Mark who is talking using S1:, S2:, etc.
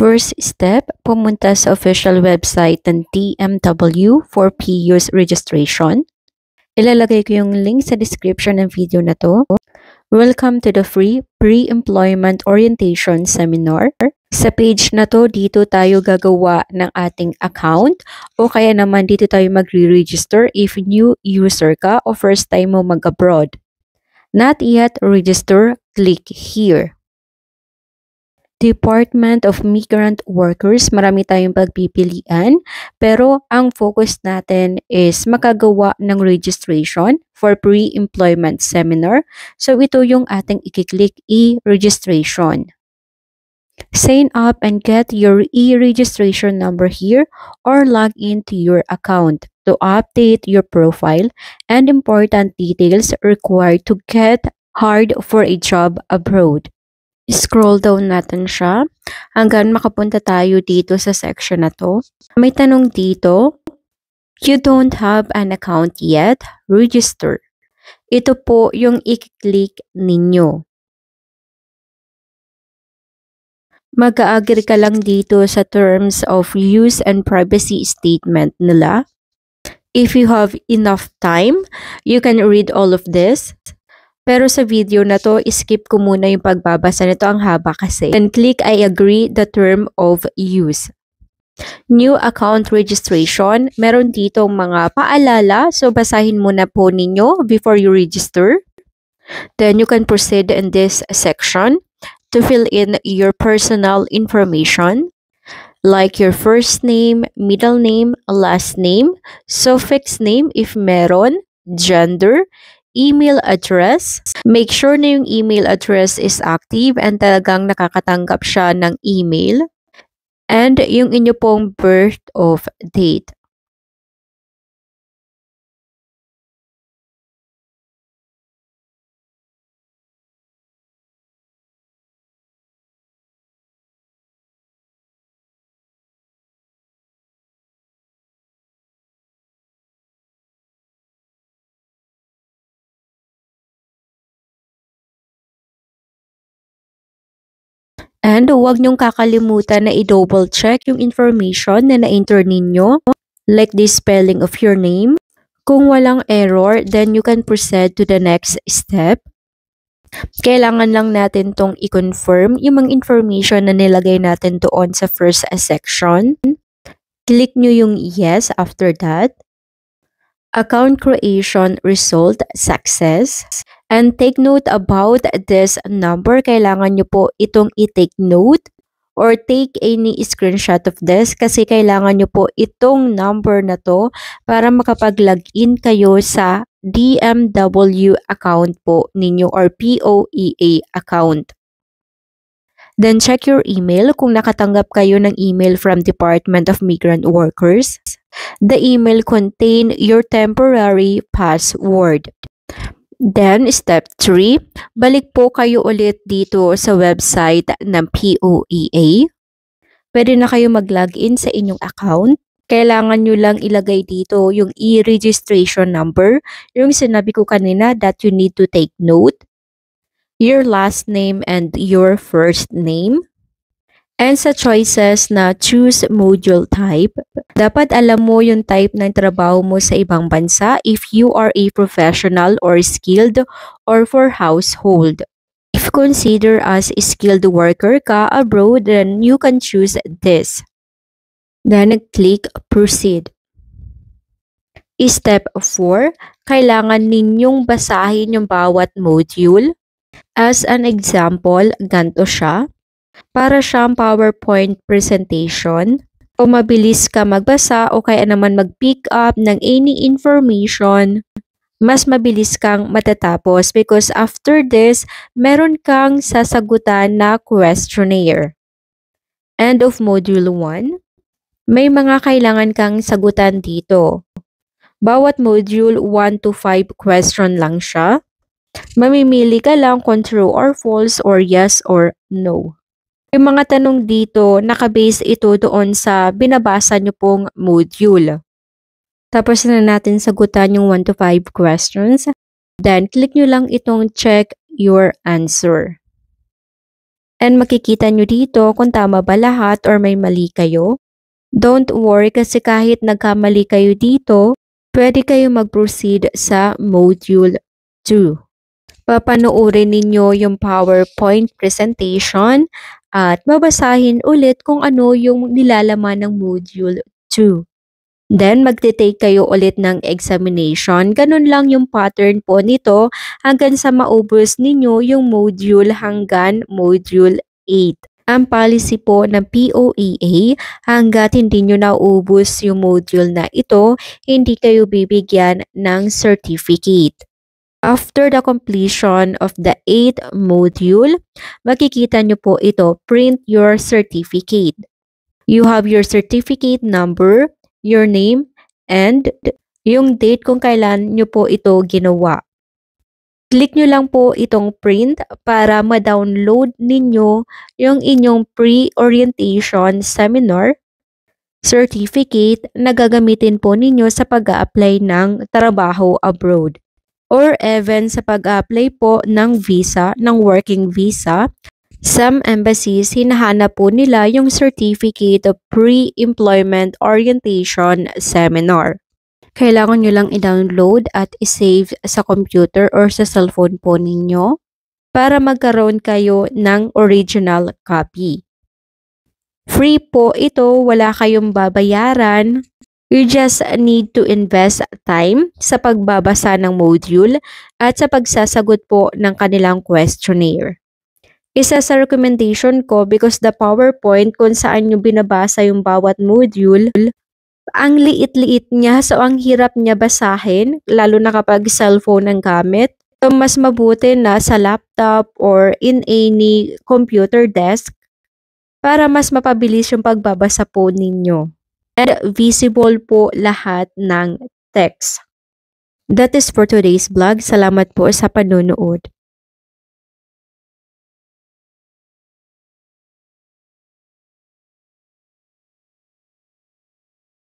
S1: First step, pumunta sa official website ng DMW for PU's registration. Ilalagay ko yung link sa description ng video na to. Welcome to the free pre-employment orientation seminar. Sa page na to, dito tayo gagawa ng ating account o kaya naman dito tayo magre-register if new user ka o first time mo mag-abroad. Not yet register, click here. Department of Migrant Workers, marami tayong pagpipilian, pero ang focus natin is makagawa ng registration for pre-employment seminar. So ito yung ating i-click e-registration. Sign up and get your e-registration number here or log into your account to update your profile and important details required to get hired for a job abroad. Scroll down natin siya hanggang makapunta tayo dito sa section na to. May tanong dito, you don't have an account yet, register. Ito po yung i-click ninyo. Mag-a-agree ka lang dito sa terms of use and privacy statement nila. If you have enough time, you can read all of this. Pero sa video na to, skip ko muna yung pagbabasa nito, ang haba kasi. Then click I agree the term of use. New account registration. Meron dito mga paalala. So basahin muna po ninyo before you register. Then you can proceed in this section to fill in your personal information. Like your first name, middle name, last name, suffix name if meron, gender, email address. Make sure na yung email address is active and talagang nakakatanggap siya ng email. And yung inyo pong birth of date. And huwag niyong kakalimutan na i-double check yung information na na-enter ninyo, like the spelling of your name. Kung walang error, then you can proceed to the next step. Kailangan lang natin tong i-confirm yung mga information na nilagay natin doon sa first section. Click nyo yung yes after that. Account creation result success. And take note about this number. Kailangan nyo po itong i-take note or take any screenshot of this kasi kailangan nyo po itong number na to para makapag-login kayo sa DMW account po ninyo or POEA account. Then check your email kung nakatanggap kayo ng email from Department of Migrant Workers. The email contain your temporary password. Then, step 3, balik po kayo ulit dito sa website ng POEA. Pwede na kayo mag-login sa inyong account. Kailangan nyo lang ilagay dito yung e-registration number, yung sinabi ko kanina that you need to take note, your last name and your first name. And sa choices na choose module type, dapat alam mo yung type ng trabaho mo sa ibang bansa if you are a professional or skilled or for household. If consider as a skilled worker ka abroad, then you can choose this. Then click proceed. Step 4, kailangan ninyong basahin yung bawat module. As an example, ganito siya. Para siyang PowerPoint presentation o mabilis ka magbasa o kaya naman mag-pick up ng any information, mas mabilis kang matatapos because after this, meron kang sasagutan na questionnaire. End of Module 1. May mga kailangan kang sagutan dito. Bawat module 1 to 5 question lang siya. Mamimili ka lang kung true or false or yes or no. Yung mga tanong dito, nakabase ito doon sa binabasa nyo pong module. Tapos na natin sagutan yung 1 to 5 questions. Then, click nyo lang itong check your answer. And makikita nyo dito kung tama ba lahat or may mali kayo. Don't worry kasi kahit nagkamali kayo dito, pwede kayo mag-proceed sa Module 2. Papanoorin ninyo yung PowerPoint presentation at babasahin ulit kung ano yung nilalaman ng Module 2. Then, magte-take kayo ulit ng examination. Ganun lang yung pattern po nito hanggang sa maubos ninyo yung module hanggang Module 8. Ang policy po ng POEA, hanggat hindi nyo naubos yung module na ito, hindi kayo bibigyan ng certificate. After the completion of the 8th module, makikita nyo po ito, print your certificate. You have your certificate number, your name, and yung date kung kailan nyo po ito ginawa. Click nyo lang po itong print para ma-download ninyo yung inyong pre-orientation seminar certificate na gagamitin po ninyo sa pag-a-apply ng trabaho abroad or even sa pag-a-apply po ng visa, ng working visa. Some embassies, hinahanap po nila yung Certificate of Pre-Employment Orientation Seminar. Kailangan nyo lang i-download at i-save sa computer or sa cellphone po ninyo para magkaroon kayo ng original copy. Free po ito, wala kayong babayaran. You just need to invest time sa pagbabasa ng module at sa pagsasagot po ng kanilang questionnaire. Isa sa recommendation ko because the PowerPoint kung saan nyo binabasa yung bawat module, ang liit-liit niya so ang hirap niya basahin lalo na kapag cellphone ang gamit. So mas mabuti na sa laptop or in any computer desk para mas mapabilis yung pagbabasa po ninyo. And visible po lahat ng text. That is for today's vlog. Salamat po sa panonood.